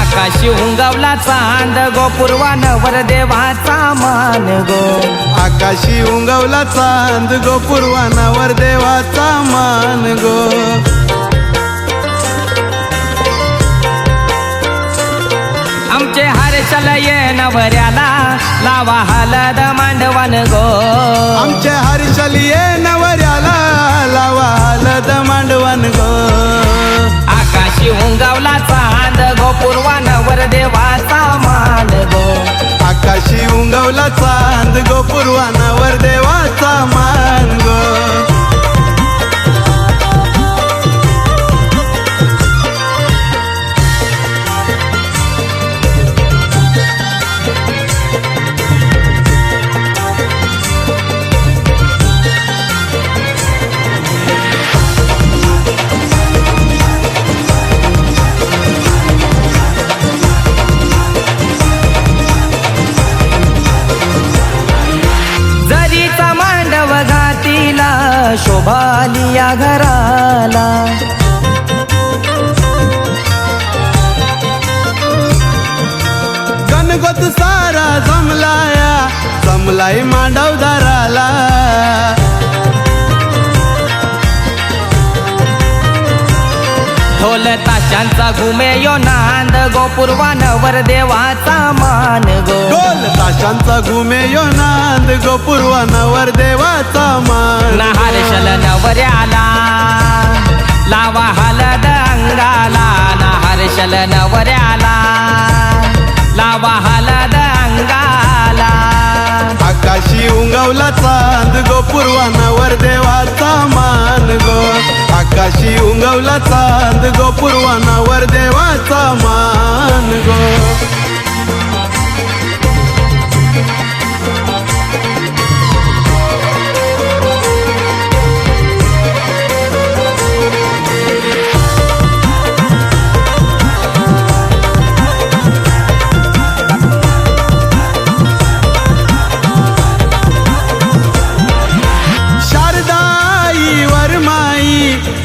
आकाशी उंगवला चांद गो पूर्वानवर देवाचा मान गो. आकाशी उंगवला चांद गो पूर्वानावर देवाचा मान गो. आमचे हर्षल ये नवऱ्याला लावा हलद मांडवन गो. आमचे हर्षल ये नवऱ्याला लावा हलद मांडवन गो. आकाशी उंगवला चांद गो पूर्वानवर देवाचा मान गो. आकाशी उंगवला चांद गो पूर्वानावर देवाचा मान गो. शोभाली या घराला गणगोत सारा जमलाय मांडवदाराला. ढोल ताशांचा घुमे यो नांद गो पूर्वानवर देवाचा मान गो. ढोल ताशांचा घुमे यो नांद गो पूर्वानावर देवाचा मान. हर्षल नवऱ्याला लावा हलद अंगाला. हर्षल नवऱ्याला लावा हलद अंगाला. आकाशी उंगवला चांद गो पूर्वानावर देवाचा मान गो. आकाशी उंगवला चांद गो पूर्वानावर देवाचा मान गो.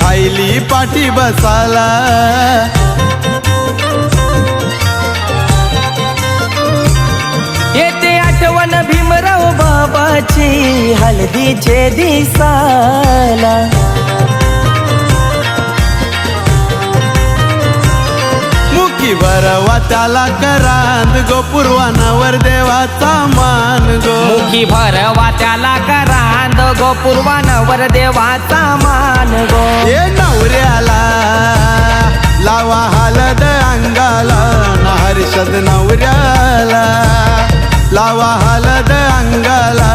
आईली पाठी बसाला. येते आठवण भीमराव बाबाची हळदीचे दिसाला. मुखी भरवा त्याला करांद गो पूर्वानावर देवाचा मान गो. मुखी भरवा त्याला करांद गो पूर्वानवर देवाचा मान गो. ये नवऱ्याला लावा हलद अंगाला. हर्षद नवऱ्याला लावा हलद अंगाला.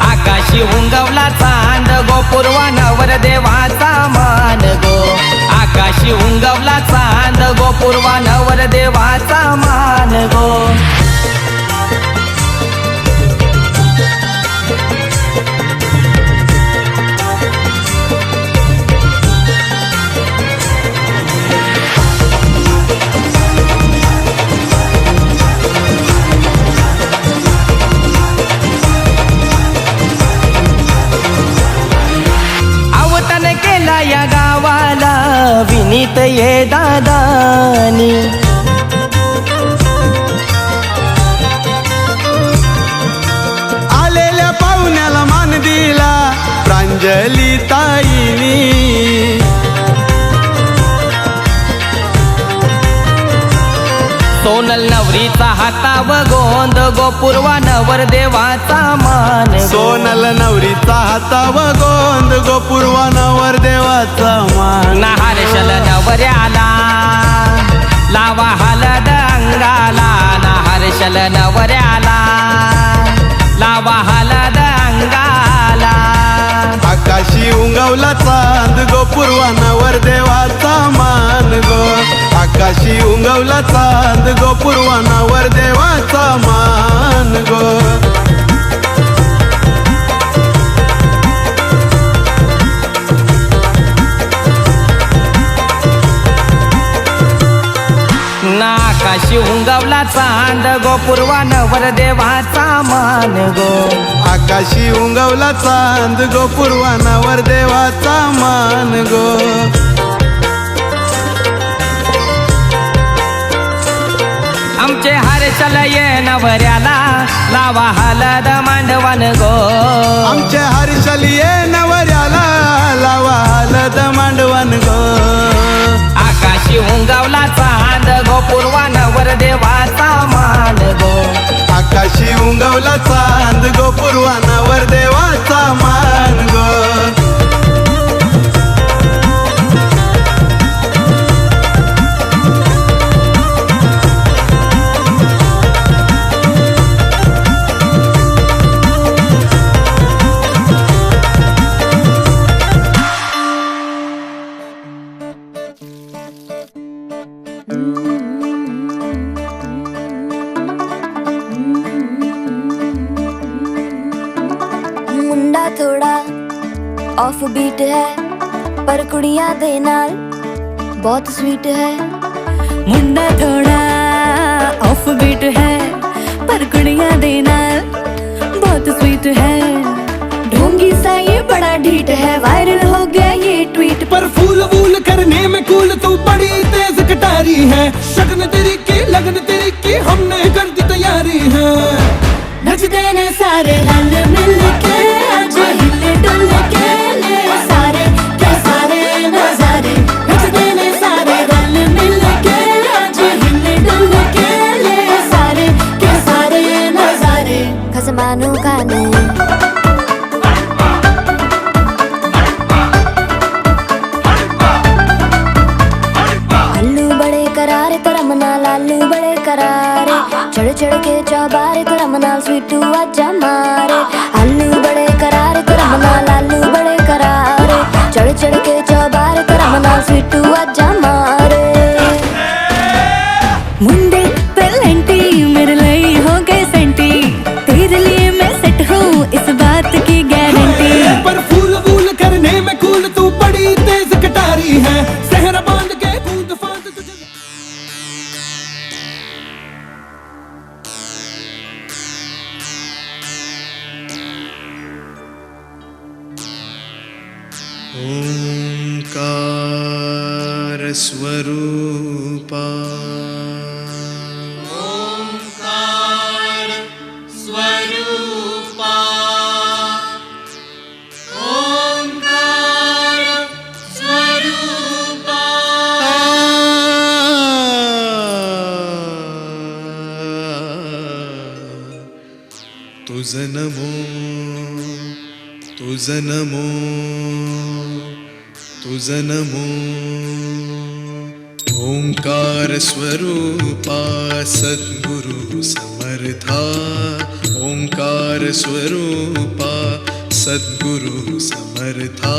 आकाशी उंगवला चांद गो पूर्वानवर देवाचा मान गो. आकाशी उंगवला चांद गो पूर्वानवर देवाचा मान गो. या गावाला विनीत ये दादानी. आलेल्या पाहुण्याला मान दिला प्रांजली ताईनी. सोनल नवरीचा हाताव गोंद गो पूर्वानवर देवाचा मान गो. सोनल नवरीचा हाताव गोंद गो पूर्वानावर देवाचा मान. हर्षल नवऱ्याला लावा हलद अंगाला. हर्षल नवऱ्याला लावा हलद अंगाला. आकाशी उंगवला चांद गो पूर्वानावर देवाचा मान गो. आकाशी उंगवला चांद गो पूर्वानावर देवाचा मान. उंगवला चांद गो पूर्वानवर देवाचा मान गो आकाशी उंगवला चांद गो पूर्वानावर देवाचा मान गो आमचे हर्षल ये नवऱ्याला लावा हलद मांडवन गो आमचे हर्षल ये नवऱ्याला लावा हलद मांडवन गो आकाशी उंगवला चांद गो पूर्वानवर देवाचा मान गो आकाशी उंगवला चांद गो पूर्वानावर देवाचा मान गो मुंडा थोड़ा ऑफ बीट है पर कुड़ियां दे नाल बहुत स्वीट है। मुंडा थोड़ा ऑफ बीट है पर कुड़ियां दे नाल बहुत स्वीट है। ढोंगी सा ये बड़ा ढीठ है वायरल हो गया ये ट्वीट पर फूल वूल करने में कूल तू बड़ी तेज कटारी है। शगन तेरी की लगन तेरी की हमने कर दी तैयारी है। नचते ने सारे रल मिल के आज हिले डुल के ले सारे के सारे नजारे। नचते ने सारे रल मिल के आज हिले डुल के ले सारे के सारे नजारे। खसमानू खाने आलू बड़े करारे तो रमना लालू बड़े करारे। चढ़ चढ़ के चौबारे तो रमना स्वीटू आजा मारे। आलू बड़े करारे तो रमना लालू बड़े करारे। चढ़ चढ़ के चौबारे तो रमना स्वीटू आजा मारे। मुंडे पेलेंटी मेरे लिए हो गए सेंटी तेरे लिए मैं सेट हूँ इस बात की गारंटी। पर फूल वूल करने में कूल तू बड़ी तेज कटारी है। सहरा बांध के कूद फांद तुझे ओंकार स्वरूपा ओंकार स्वरूपा ओंकार स्वरूपा तुझ नमो तुझ नमो तुझ नमो ओंकार स्वरूपा सद्गुरु समर्था ओंकार स्वरूपा सद्गुरु समर्था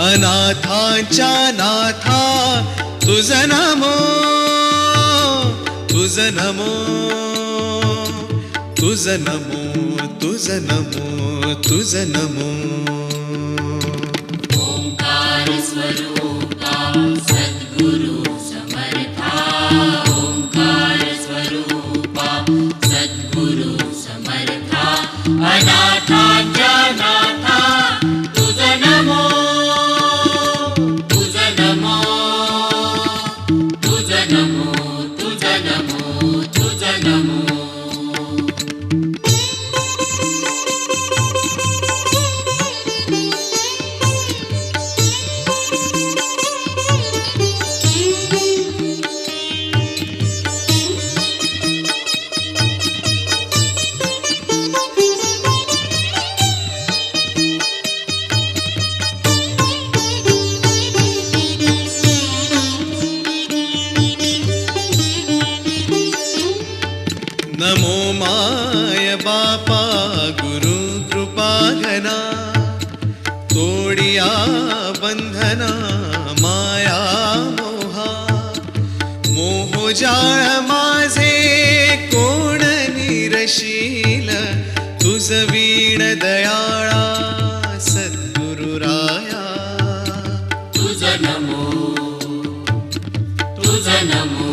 अनाथांच्या नाथा तुझ नमो तुझ नमो तुझ नमो तुझ नमो तुझ नमो स्वरूपा सद्गुरु समर्था ओंकार स्वरूपा सद्गुरु समर्था अनाथांच्या नाथा तुझ नमो तुझ नमो तुझ नमो तुझ नमो तुझ नमो। नमो माय बापा गुरु कृपा घना तोडिया बंधना माया मोहा मोह जाळ माझे कोण निरशील तुझ वीण दयाळा सद्गुरु राया तुझ नमो तुझ नमो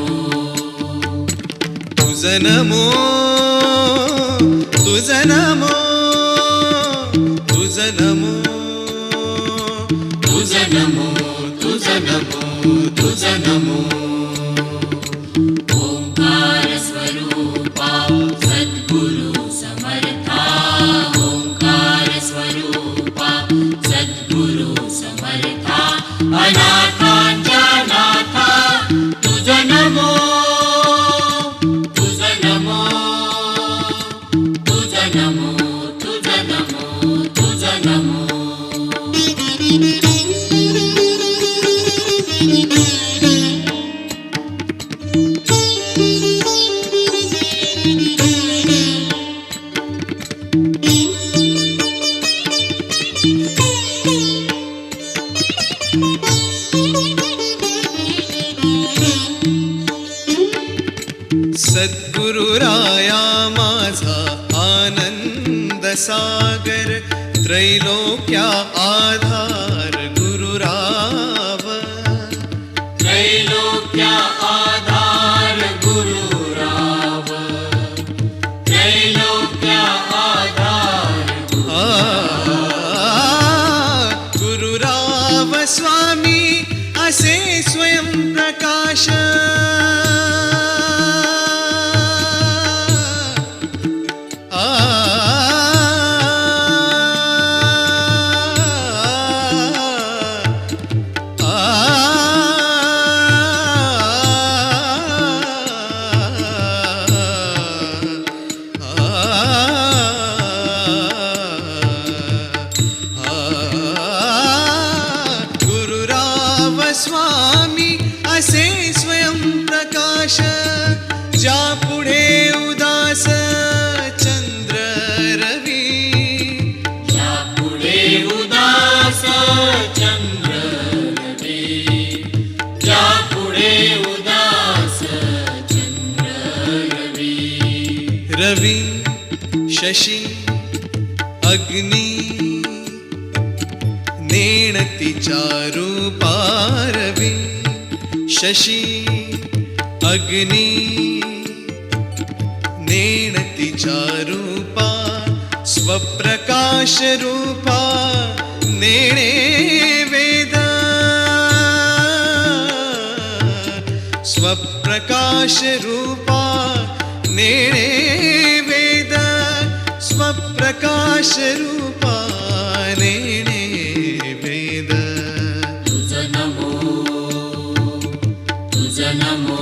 तुझ नमो तुझ नमो तुझ नमो तुझ नमो तुझ नमो तुझ नमो ओंकार स्वरूपा सद्गुरु समर्था ओंकार स्वरूपा सद्गुरु समर्था अनाथांच्या नाथा तुझ नमो तुझ नमो तुझ नमो तुझ नमो तुझ नमो सद्गुरुराया माझा आनंद सागर त्रैलोक्या आधार गुरुराव त्रैलोक्या आधार गुरुराव त्रैलोक्या आधार गुरुराव स्वामी असे स्वयं प्रकाश स्वामी असे स्वयं प्रकाश ज्या पुढे उदास चंद्र रवी या पुढे उदास चंद्र रवी या पुढे उदास चंद्र रवी रवी शशी अग्नि नेणतीच्या रूपा रवी शशी अग्नि नेणतीच्या रूपा स्वप्रकाश रूपा नेणे वेद स्वप्रकाश रूपा नेणे वेद स्वप्रकाश रूपा नेणे वेद तुझ नमो तुझ नमो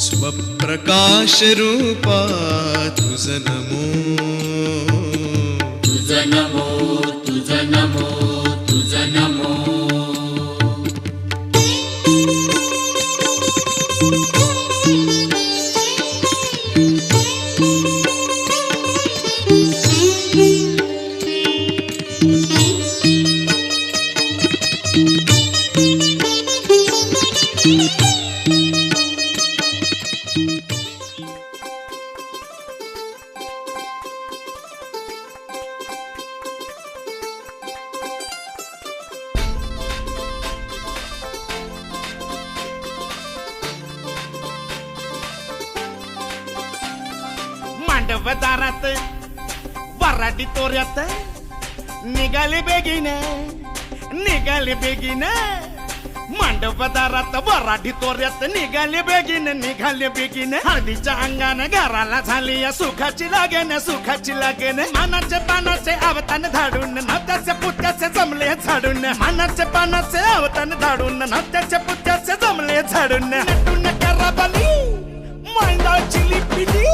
स्वप्रकाश रूपा तुझ नमो तुझ नमो तुझ नमो तुझ नमो मांडवदारात वराडी तोऱ्यात निघाले बेगीने मांडवदारात वराडी तोऱ्यात निघाले बेगीने हळदीच्या अंगाने घराला झाली या सुखाची लागेन मानाचे पानाचे आवतान धाडून नत्याचे पुत्याचे जमले झाडून मानाचे पानाचे आवतान धाडून नत्याचे पुत्याचे जमले झाडून नटून कराबली मांडाची लिपिली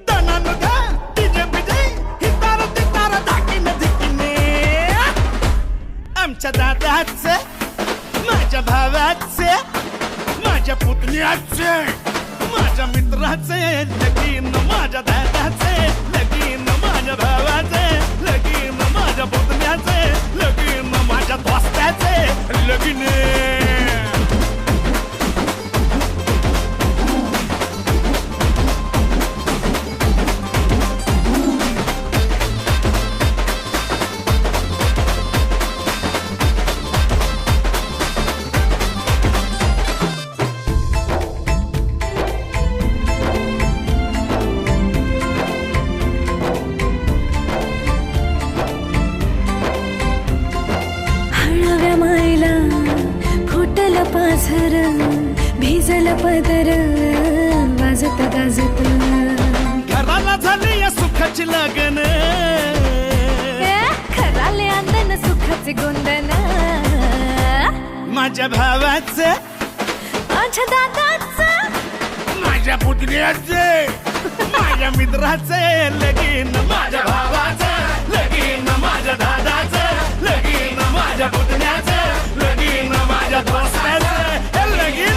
दनानुगा डीजे बिजे हितार तितार धाकीने धिकीने आमच्या दादाचे माझ्या भावाचे माझ्या पुतण्याचे माझ्या मित्राचे लगीन माझ्या दादाचे लगीन माझ्या भावाचे लगीन माझ्या पुतण्याचे लगीन माझ्या दोस्ताचे लगीन लागन खराले अंदन सुखाचे गोंदन माझ्या भावाचं माझ्या दादाचं माझ्या पुतण्याचे माझ्या मित्राचे लगीन माझ्या भावाचं लगीन माझ्या दादाचं लगीन माझ्या पुतण्याचं लगीन माझ्या दोस्ताचं लगीन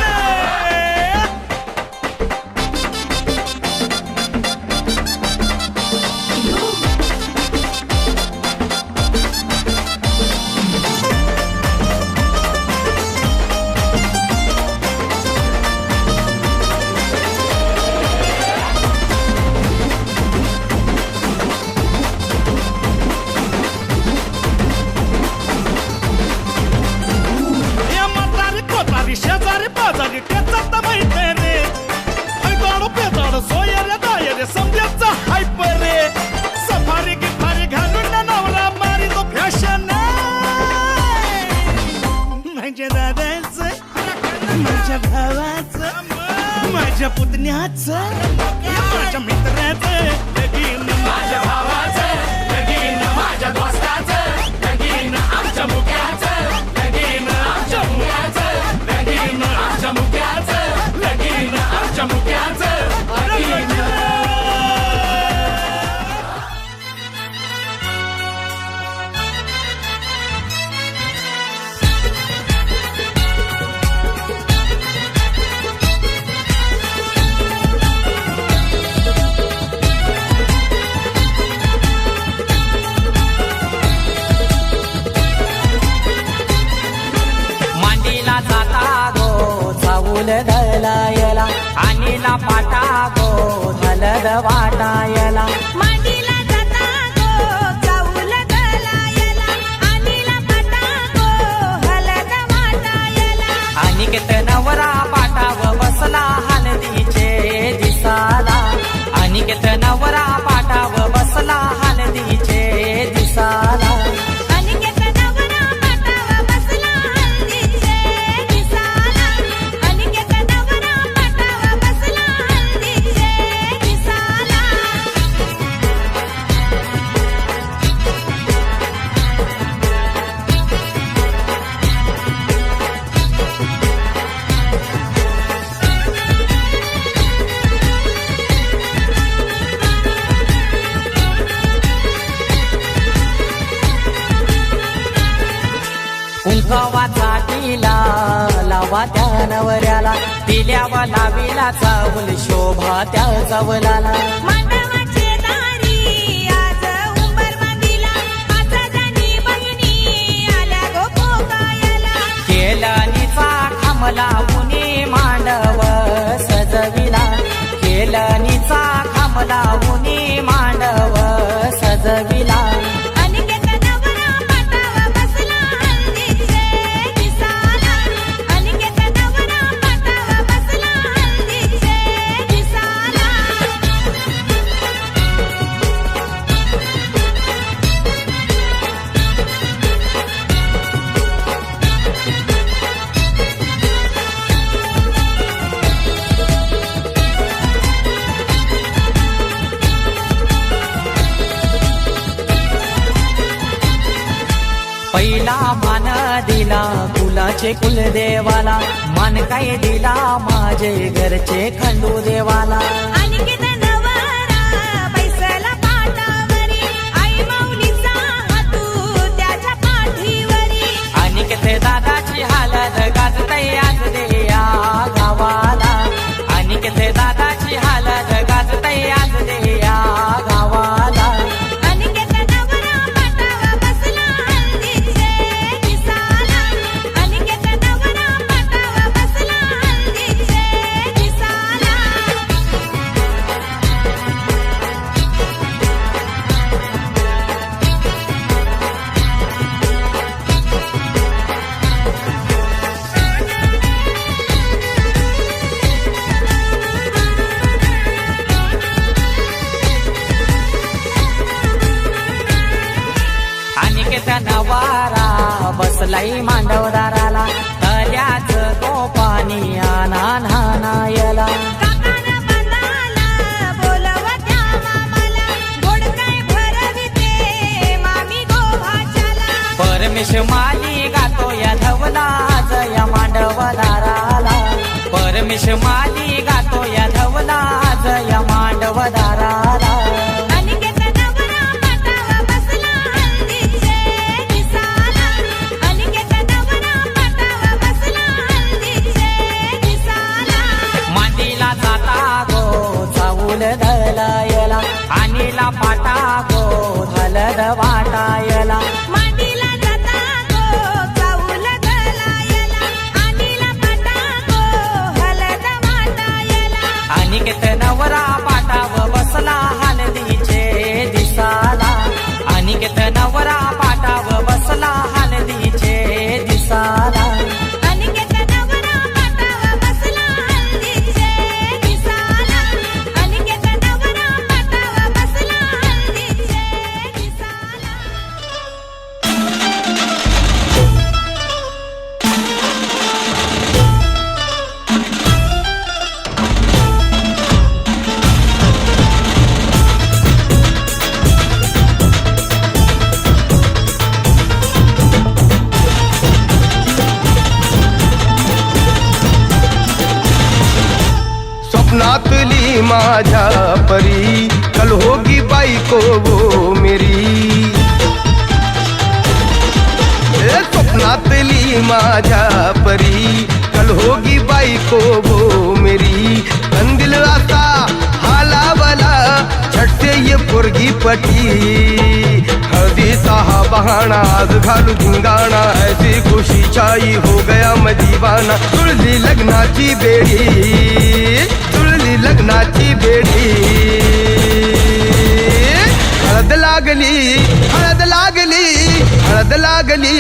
शेजारी पाजारी त्याचा माहित रे ऐकाडो पेताडो सोयरे दायरे समजायचा हायप रे सफारी गिफारी घालून नवरा मारी तो फॅशन माझ्या दादाचं माझ्या भावाचं माझ्या पुतण्याचं माझ्या मित्राचं लगीन माझ्या भावाचं लगीन माझ्या दोस्ताचं लगीन आमच्या मुक्याचं लगीन आमच्या मुक्याचं लगीन आमच्या मुक्याचं लगीन आमच्या मुक्याचं लगीन मांडीला जाता गो चावूल दलायला आणीला पाटा गो हलद वाटायला मांडीला जाता गो चाऊल गलायला आणीला पाटा गो हलद वाटायला अनिकेत नवरा पाटाव बसला हलदीचे दिसाला अनिकेत नवरा पाटाव बसला हलदीचे दिसाला अनिकेत नवरा पाटावा बसला हल्दीचे दिसाला अनिकेत नवरा पाटावा बसला हल्दीचे दिसाला कुंकवाचा टिला लावा त्या नवऱ्याला दिल्यावा लावीला चावल शोभा त्या चावलाला मांडवाचे दारी आज उंबर बांधिला पाच जणी बहिणी आल्या गो पोकायला केलनीचा खांबला उनी मांडव सजविला केलनीचा खांबला उनी मांडव सजविला अनिकेत नवरा पाटावा बसला हल्दीचे दिसाला अनिकेत नवरा पाटावा बसला हल्दीचे दिसाला पहिला मान दिला कुलाचे कुलदेवाला मान काय दिला माझे घरचे खंडू देवाला अनिकेत नवरा बैसला पाटावरी आई माऊलीचा हातू त्याच्या पाठीवरी अनिकेत दादाची हालत गाजतय आज दे या गावाला अनिकेत दादाची हालत गाजतय आज दे या गावाला अनिकेत नवरा पाटावा बसला हल्दीचे दिसाला अनिकेत नवरा पाटावा बसला हल्दीचे दिसाला अनिकेत नवारा बसलाई मांडवदाराला तल्याच तो पाणी आणा नानायला काकानं बांधाला बोलवत्या मामाला गोड काय माली गातो या धवलाज या मांडवदाराला परमिश माली गातो या धवलाज या मांडवदाराला अनिकेत नवरा पाटावर बसला हल्दीचे दिसाला अनिकेत नवरा पाटावर बसला हल्दीचे दिसाला मांडीला जाता गो चाऊल दलायला आणीला पाटा गो हलद वाटायला मांडीला जाता गो चाऊल दलायला आणीला पाटा गो हलद वाटायला अनिकेत नवरा पाटावर बसला हलदीचे दिसाला अनिकेत नवरा पाटावर बसला हलदीचे दिसाला अनिकेत नवरा पाटावर बसला हल्दीचे दिसाला अनिकेत नवरा पाटावर बसला हल्दीचे दिसाला स्वप्नातली माझ्या परी कल होगी बायको वो मेरी स्वप्नातली माझ्या परी कल होगी बायको वो मेरी कंदिल असा हालावला छटते ये पोरगी पटी हळदीचा हा बहाणा आज घालू धिंगाणा ऐसी खुशी छाई हो गया मैं दीवाना तुळली लग्नाची बेडी तुळली लग्नाची बेडी हळद लागली हळद लागली हळद लागली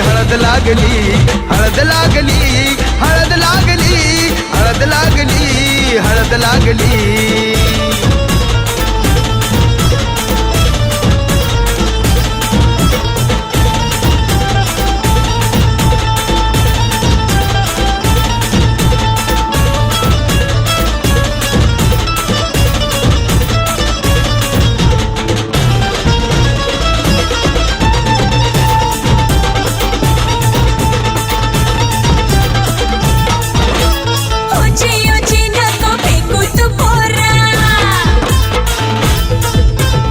हळद लागली हळद लागली हळद लागली हळद लागली हळद लागली ऊंची ऊंची नको फेकू तू पोरा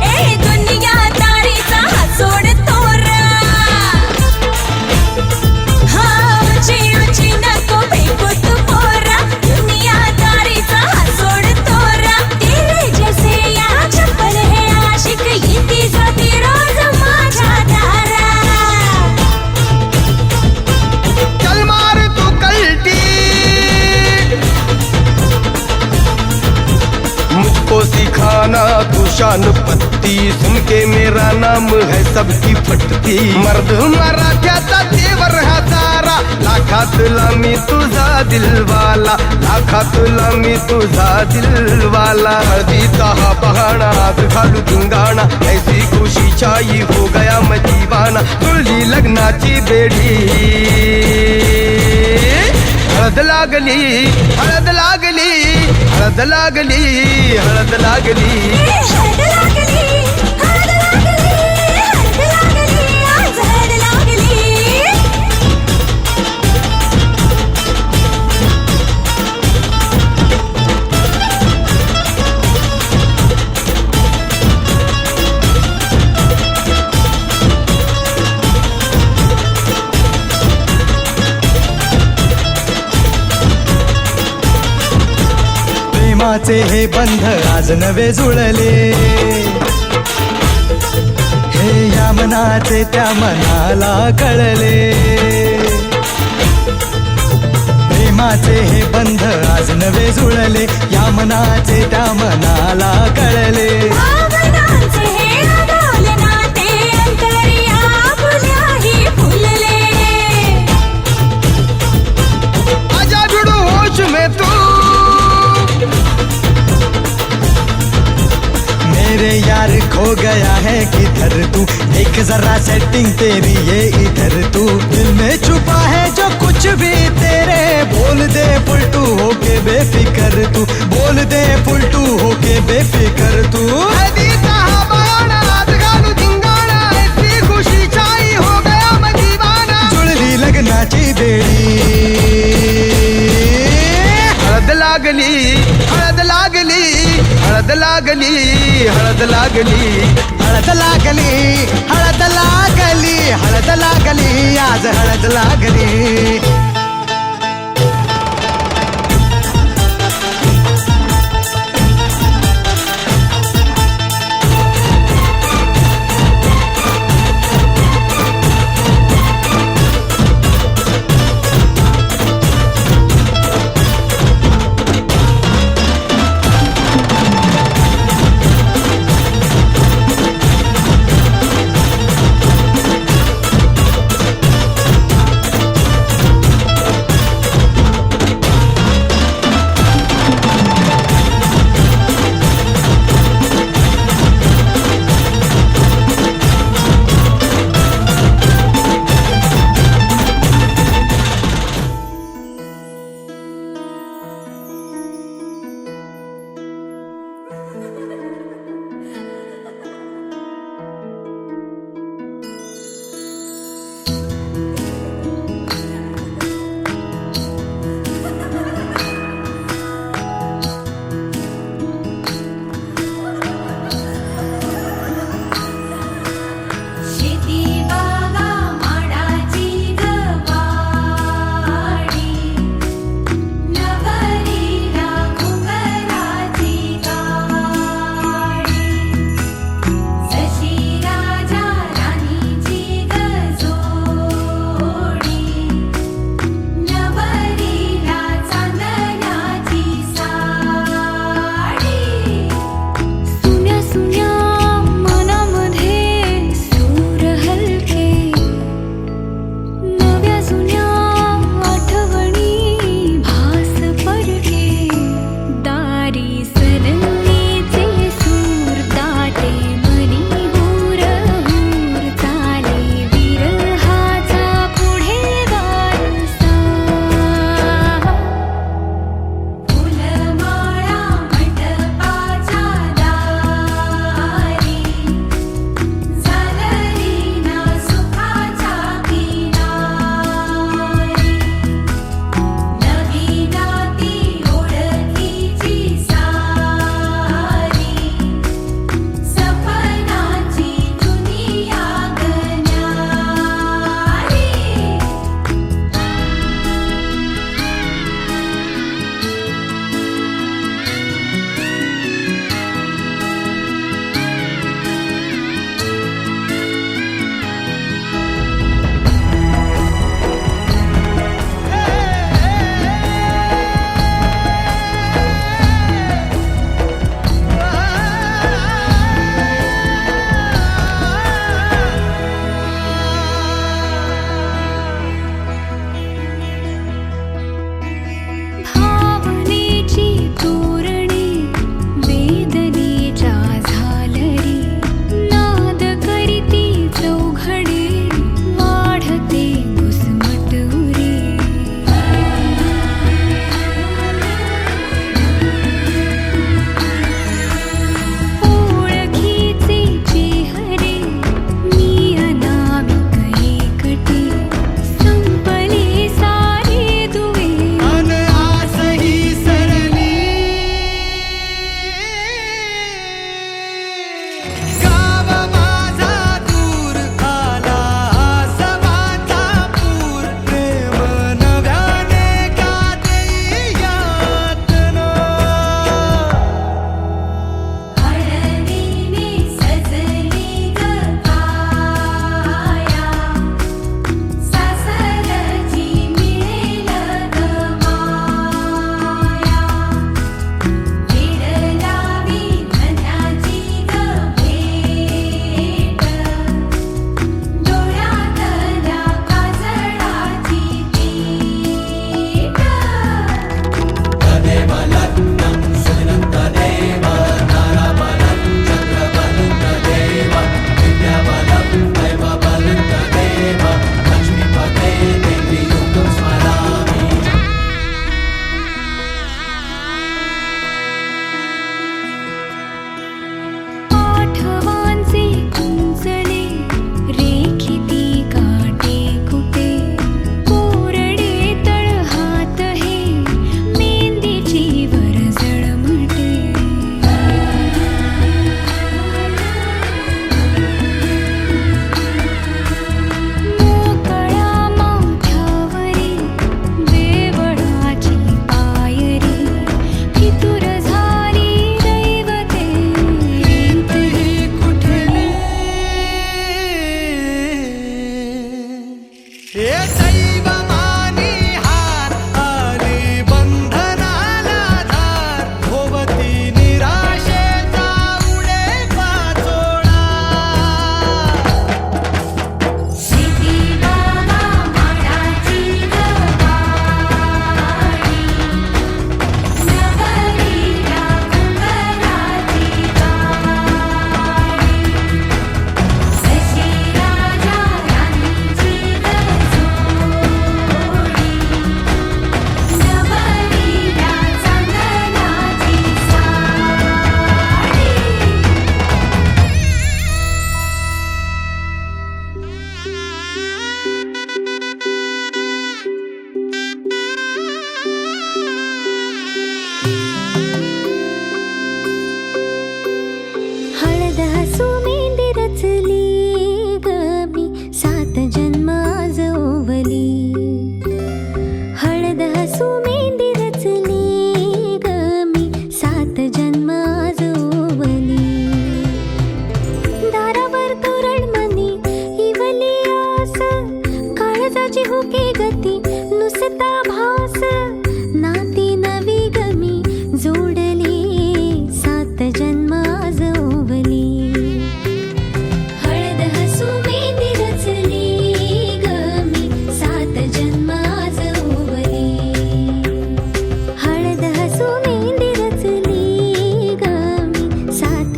ए दुनिया तारीचा हा सोड तोरा हा ऊंची ऊंची नको फेकू तू पोरा दुनिया तारीचा हा सोड तोरा तेरे जैसे या चप्पल है आशिक येती जाती रोज माझ्या दारा चल मार तू कल्टी मुझको सिखाना तू शान पत्ती सुन के मेरा नाम है सबकी फटती मर्द मराठ्याचा देवर हा सारा लाखातला मी तुझा दिलवाला लाखातला मी तुझा दिलवाला हळदीचा हा बहाणा आज घालू धिंगाणा ऐसी खुशी छाई हो गया मैं दीवाना तुळली लग्नाची बेडी हळद लागली हळद लागली हळद लागली हळद लागली हळद लागली हळद लागली हळद लागली आज हळद लागली प्रेमाचे हे बंध आज नवे जुळले हे या मनाचे त्या मनाला कळले प्रेमाचे हे बंध आज नवे जुळले या मनाचे त्या मनाला कळले भावनांचे हे अडोल नाते अंतरिया फुल्याही फुलले आजा जुड़ो होश में तू मेरे यार खो गया है किधर तू एक जरा सेटिंग तेरी ये इधर तू दिल में छुपा है जो कुछ भी तेरे बोल दे फुलटू होके बेफिकर तू बोल दे फुलटू होके बेफिकर तू हळदीचा हा बहाणा आज घालू धिंगाणा ऐसी खुशी छाई हो गया मैं दीवाना लागली हळद लागली हळद लागली हळद लागली हळद लागली हळद लागली हळद लागली आज हळद लागली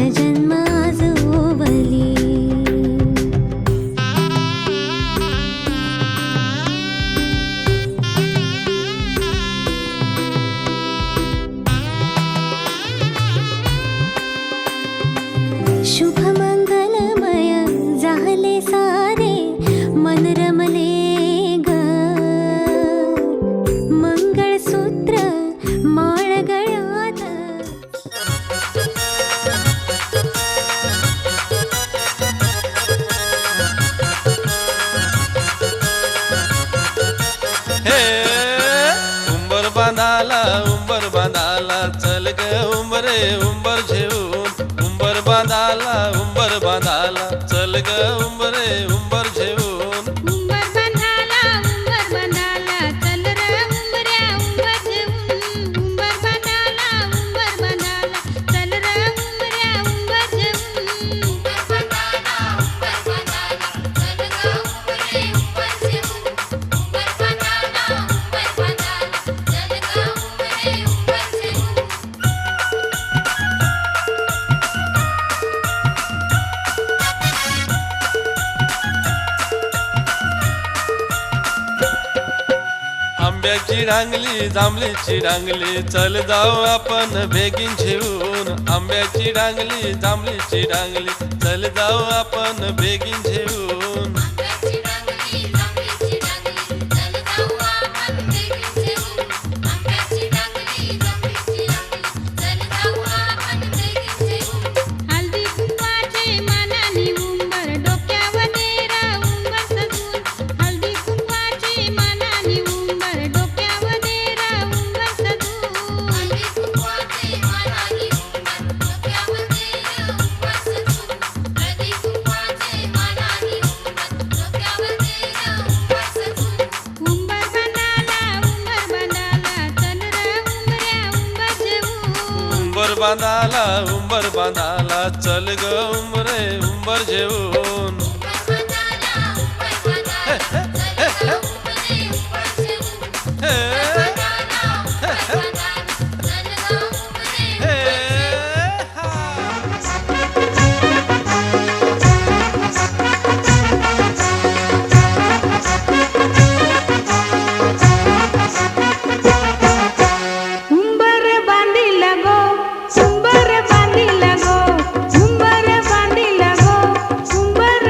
जन्म आज ओवली. शुभ मंगलमय झाले सारे मन रमले ग. मंगळसूत्र माळ गळ्यात. हे उंबर बांधाला चल ग उंबरे उंबर घेऊन. उंबर बांधाला चल ग उंबरे उंबर घेऊन. उंबर बांधाला चल रे उंबऱ्या उंबर घेऊन. उंबर बांधाला चल रे उंबऱ्या उंबर घेऊन. उंबर बांधाला चल ग उंबरे उंबर घेऊन. उंबर बांधाला चल ग उंबरे उंबर घेऊन. आंब्याची रांगली जांभळीची रांगली चल जाऊ आपण बेगीन घेऊन. आंब्याची रांगली जांभळीची रांगली चल जाऊ आपण बेगीन घेऊन. आंब्याची रांगली जांभळीची रांगली चल जाऊ आपण बेगीन घेऊन. आंब्याची रांगली जांभळीची रांगली चल जाऊ आपण बेगीन घेऊन. हळदी कुंकवाचे मानानी उंबर डोक्यावर देरा उंबर सजून. हळदी कुंकवाचे मानानी उंबर डोक्यावर देरा उंबर सजून. हळदी कुंकवाचे मानानी उंबर डोक्यावर देरा उंबर सजून. हळदी कुंकवाचे मानानी उंबर डोक्यावर देरा उंबर सजून. उंबर बांधाला चल रे उंबऱ्या उंबर घेऊन. उंबर बांधाला चल ग उंबरे उंबर घेऊन. उंबर बांधिला गो उंबर बांधिला गो उंबर बांधिला गो उंबर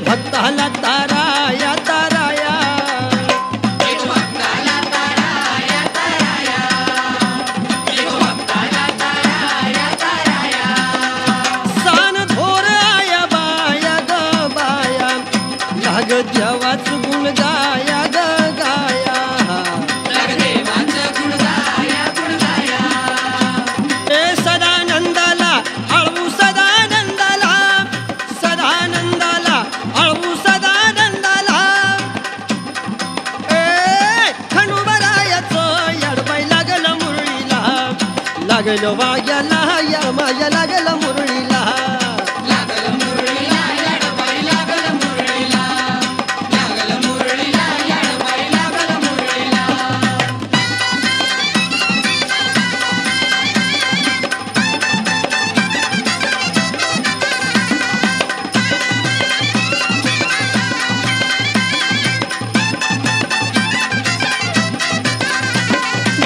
भक्ताला ताराया ताराया सान थोर आया बाया ग बाया लाग देवाच गुण गाया ग गाया ए सदानंदाला अळवू सदानंदाला सदानंदाला अळवू सदानंदाला ए खंडोबारायाचं याडबाई लागलं मुरळीला लागलं वाग्याला या माया लागलं मुरळीला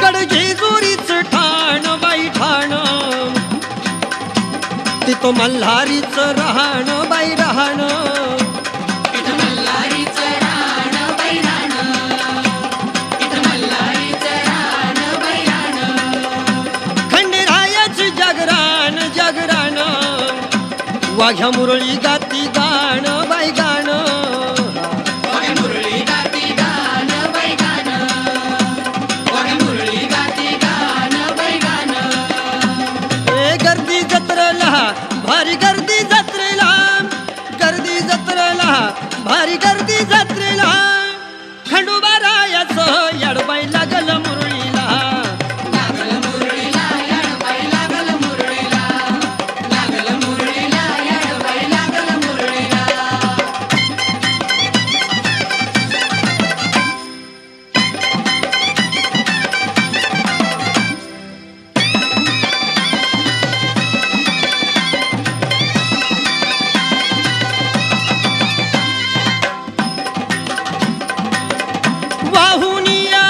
गडजेजुरीच ठाण बाई ठाण तिथं मल्हारीचं राहण बाई राहण खंडेरायाच जागरण जागरण वाघ्या मुरळी गाती गाण बाई गाण ए गर्दी जत्रेला भारी गर्दी जत्रेला गर्दी जत्रेला भारी गर्दी जत्रेला खंडोबारायाचं याडबाई लागलं मुरळीला वाहुनिया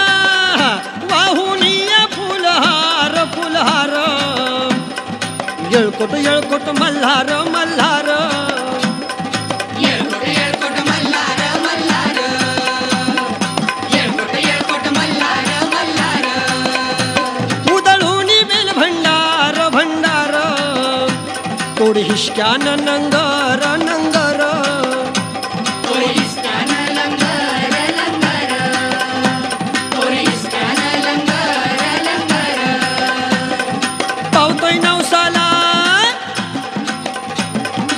वाहुनिया फुलहार फुलहार येळकोट येळकोट मल्हार मल्हार उदळूनी बेल भंडार भंडार तोड हिसक्यान नंगर नंगर पावतोय नवसाला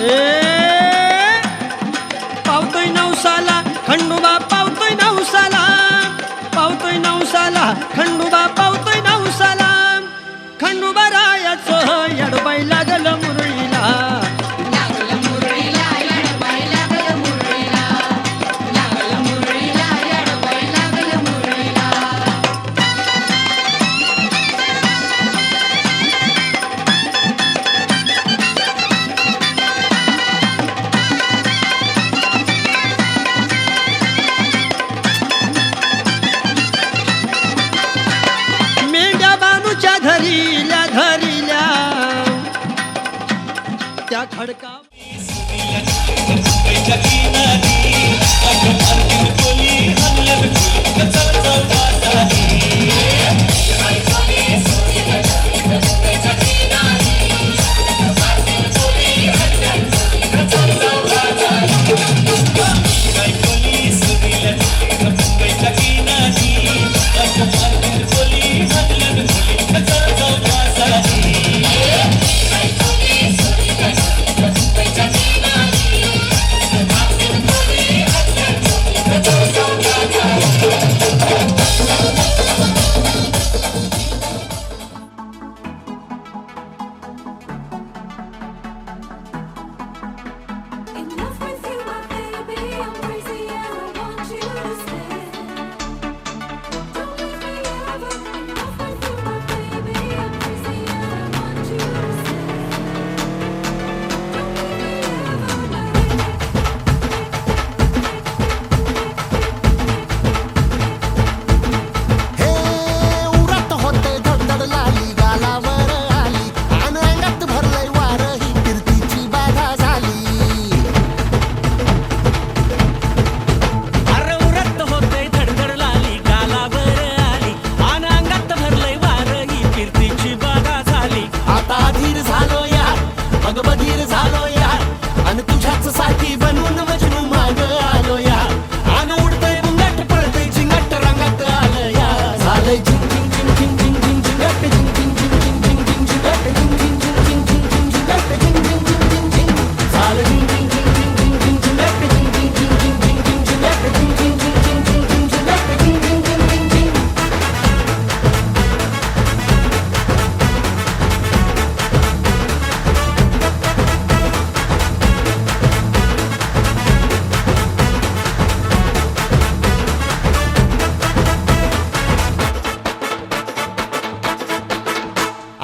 ए पावतोय नवसाला खंडोबा पावतोय नवसाला पावतोय नवसाला खंडोबा पावतोय नवसाला खंडोबारायाचं याडबाई लागलं मुरळीला मेंढ्या बानूच्या धरील्या धरील्या त्या खडका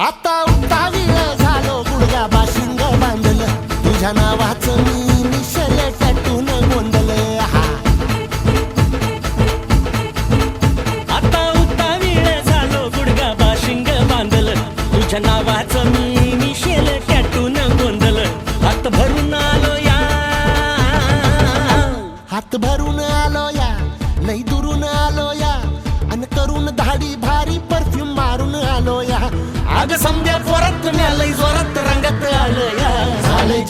आता उतावीळ झालो गुडघा बाशिंग बांधलं तुझ्या नावाचं मी निशल टॅटून गोंधलं आता उतावीळ झालो गुडघा बाशिंग बांधलं तुझ्या नावाचं मी निशेल टॅटून गोंधलं हात भरून आलो या हात भरून आलो या लई दुरून आलो या अन करून धाडी भारी परफ्यूम मारून आलो या अग समद्या जोरात लई जोरात रंगात आलं या झालंय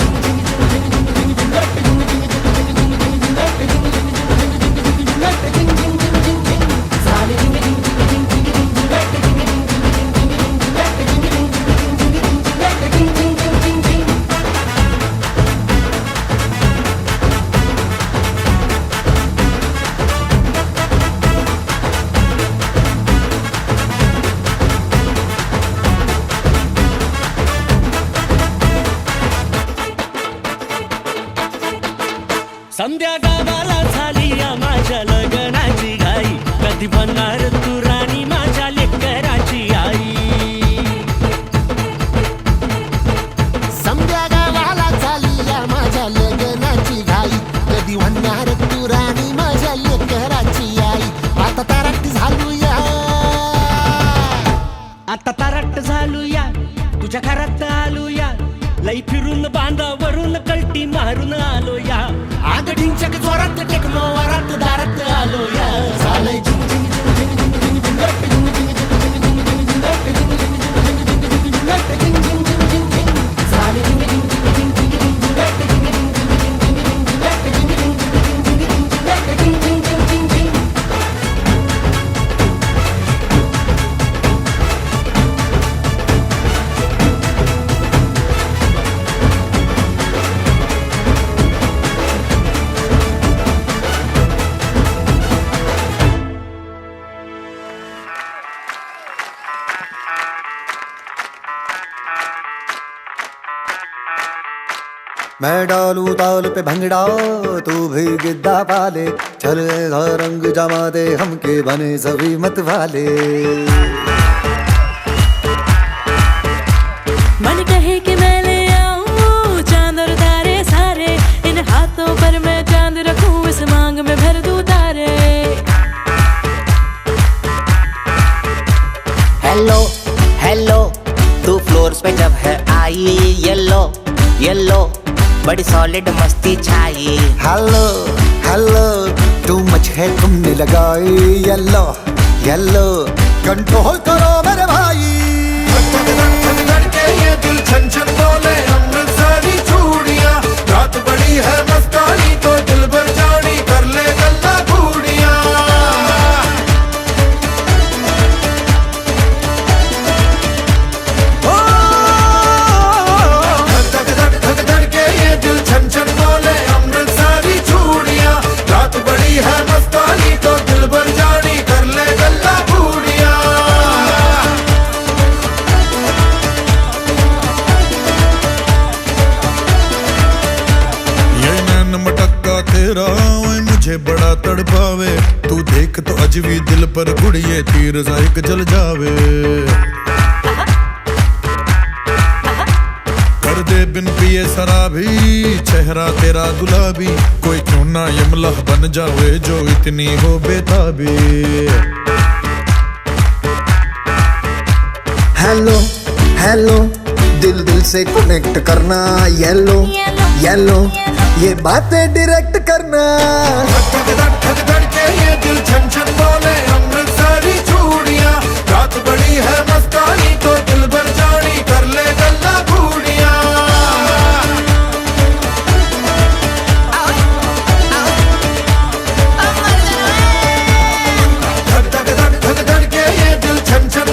समद्या गावाला झाली या माझ्या लग्नाची घाई कधी बनणार तू राणी माझ्या लेकराची आई समद्या गावाला झाली या माझ्या लग्नाची घाई कधी म्हणणार तू राणी माझ्या लेकराची आई आता तारट झालो या आता तारट झालो या तुझ्या घरात आलो या लई फिरून बांधावरून कल्टी मारून आलो या आग ढिंचक जोरात टेकलो वरात दारात आलो या झालंय मैं डालू ताल पे भंगड़ा तू भी गिद्दा पाले चले धा रंग जमा दे हमके बने सभी मत वाले मन कहे कि मैं ले आऊं चांद और तारे सारे इन हाथों पर मैं चांद रखूं इस मांग में भर दूं तारे हेलो हेलो तू फ्लोर्स पे जब है आई येलो येलो बड़ी सॉलिड मस्ती छाई हेलो हेलो टू मच है तुमने लगाई येलो येलो कंट्रोल करो मेरे भाई ये दिल छन छन बोले अमृतसरी चूड़ियां रात बड़ी है मस्तानी तो दिल भर जानी कर ले गल्ला बूढ़ियां धक धक के ये दिल छन छन बोले अमृतसरी चूड़ियां रात बड़ी है मस्तानी तो दिल भर जानी कर ले गल्ला बूढ़ियां मटक्का तेरा ओए मुझे बड़ा तड़पावे तू देख तो अजवी दिल पर गुड़िए तीर जायक जल जावे कर दे बिन पिए शराबी चेहरा तेरा गुलाबी कोई क्यों ना यमला बन जावे जो इतनी हो बेताबी हेलो हेलो दिल दिल से कनेक्ट करना येलो येलो ये बातें डायरेक्ट करना धक धक के ये दिल छन छन बोले अमृतसरी चूड़ियां रात बड़ी है मस्तानी तो दिल भर जानी कर ले गल्ला बूढ़ियां धक धक के ये दिल छन छन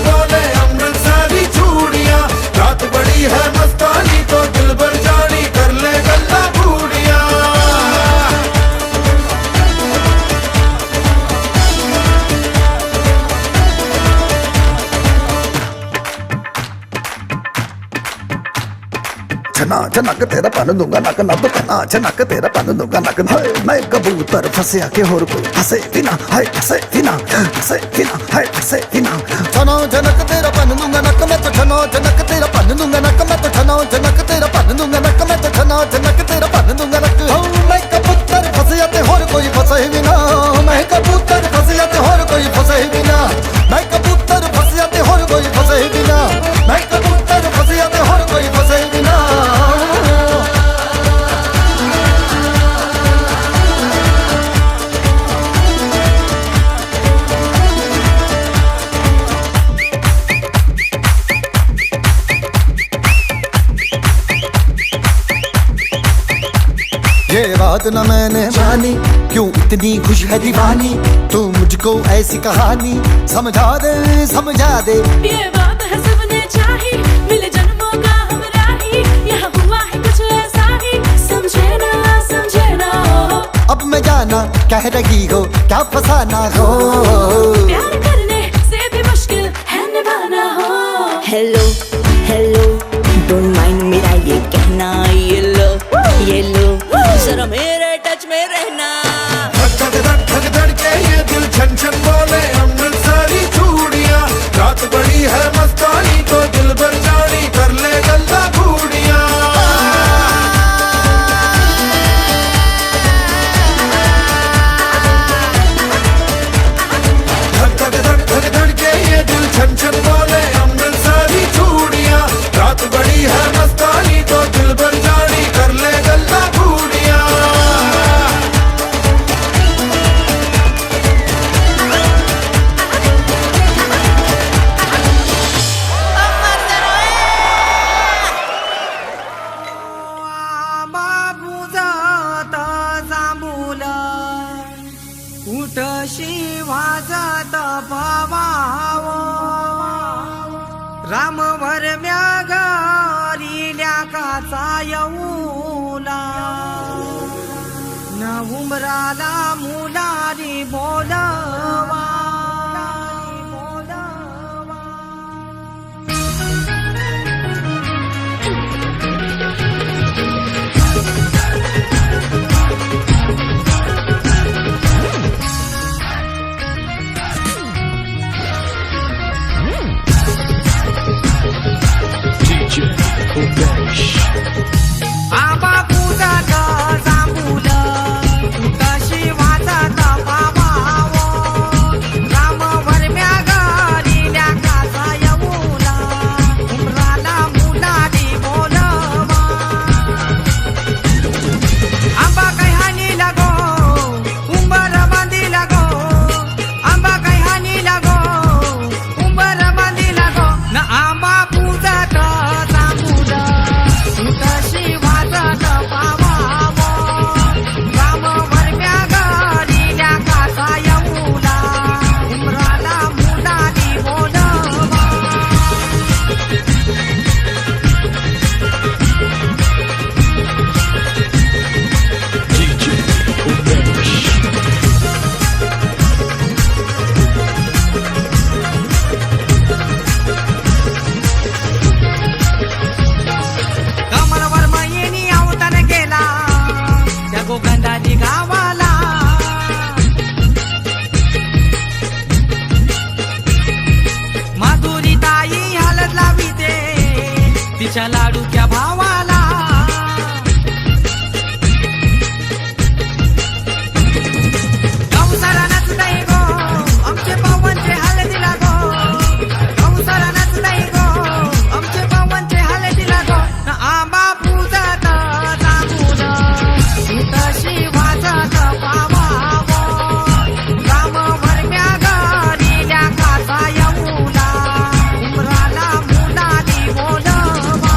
छना छनक तेरा पन दूंगा नक नब कना छनक तेरा पन दूंगा नक हाय मैं कबूतर फंसे के होर कोई फंसे बिना हाय फंसे बिना हाय फंसे बिना छनो छनक तेरा पन दूंगा नक मैं तो छनो छनक तेरा पन दूंगा नक मैं तो छनो छनक तेरा पन दूंगा नक मैं तो छनो छनक तेरा पन दूंगा नक मैं कबूतर फंसे के होर कोई फंसे बिना मैं कबूतर फंसे के होर कोई फंसे बिना मैं कबूतर फंसे के होर कोई फंसे बिना मैं कबूतर फंसे के होर कोई फंसे बिना ये बात न मैंने मानी क्यों इतनी खुश है दीवानी तू मुझको ऐसी कहानी समझा दे ये बात है सबने चाही मिले जन्मों का हमरा ही यहाँ हुआ है कुछ ऐसा ही समझे ना अब मैं जाना कह रही हो क्या फसाना हो प्यार करने से भी मुश्किल है निभाना हो हेलो डोंट माइंड मेरा ये कहना ये लो जरा मेरे टच में रहना धक धक धड़ के ये दिल छन छन बोले अमृतसरी चूड़ियां रात बड़ी है मस्तानी तो दिल भर जानी कर ले गल्ला घूड़ियां धक धड़ के ये दिल छन छन बोले अमृतसरी चूड़ियां रात बड़ी है मस्तानी तो दिल भर जानी कर ले गल्ला घूड़ियां वाजत पवावो रामवर म्यागारिल्या काचा येऊला न उमराला मुलारी बोलवा आबा पूजात जांभूलं कशी वाजत पावावो रामवर म्यागारिल्या काचा येऊला उमराला मुलारी बोलवा आंबा काही हानी लागो उंबर बांधी लागो आंबा काही हानी लागो उंबर बांधी लागो न आंबा पूजात कशी वाजत पावावो रामवर म्यागारिल्या काचा येऊला उमराला मुलारी बोलवा कमलवर महिनी अवतार गेला त्या गोगंधाली गावाला माधुरी ताई हलत लाविते तिच्या लाडूच्या भावाला गौसाला नचताई गो आमचे पवनचे हलतीला गो गौसाला नचताई गो आमचे पवनचे हलतीला गो न आंबा पूजत जांभूलं तशी वाजत पावावो रामवर म्यागारिल्या काचा येऊला उमराला मुलारी बोलवा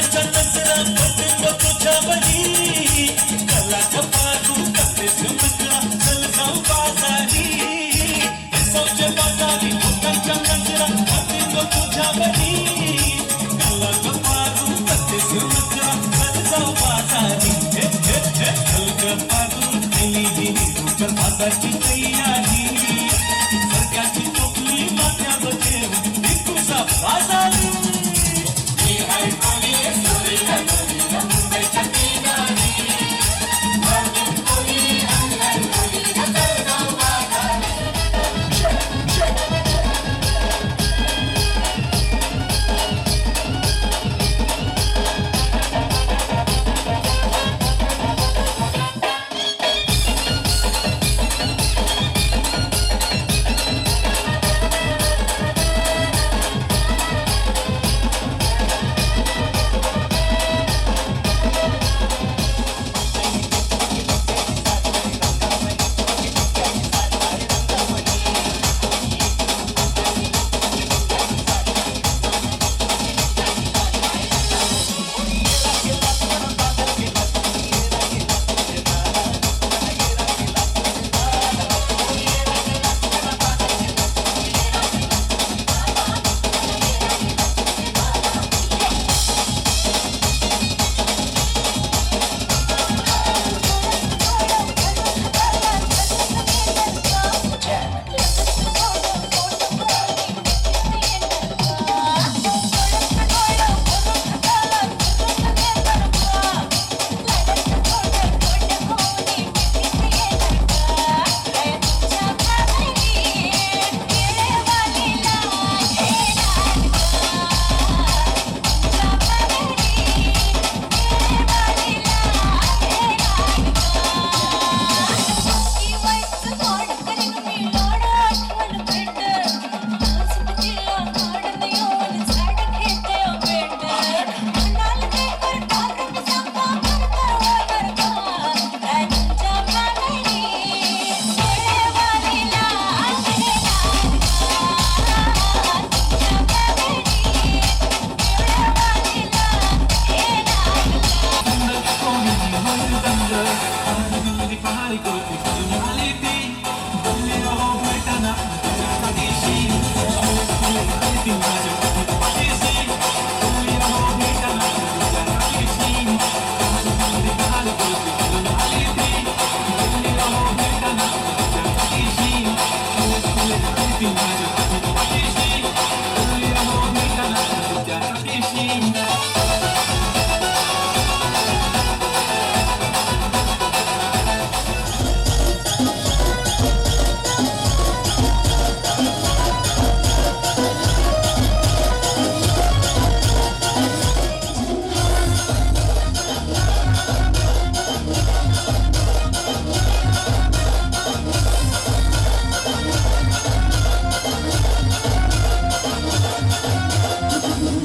फुलांचा नजरा पडतो तुझ्यावरी कला कपारू कथेच मित्रा चल जाऊ बाजारी सौचे बाजारी फुलांच्या नजरा पडतो तुझ्यावरी कला कपारू कथेच मित्रा चल जाऊ बाजारी कल कपारू दिली दिली तुझ्या बाजारची तयारी सरकारची टोपली माथ्यावर ठेवून तुझा बाजारी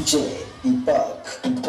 DJ Ipak.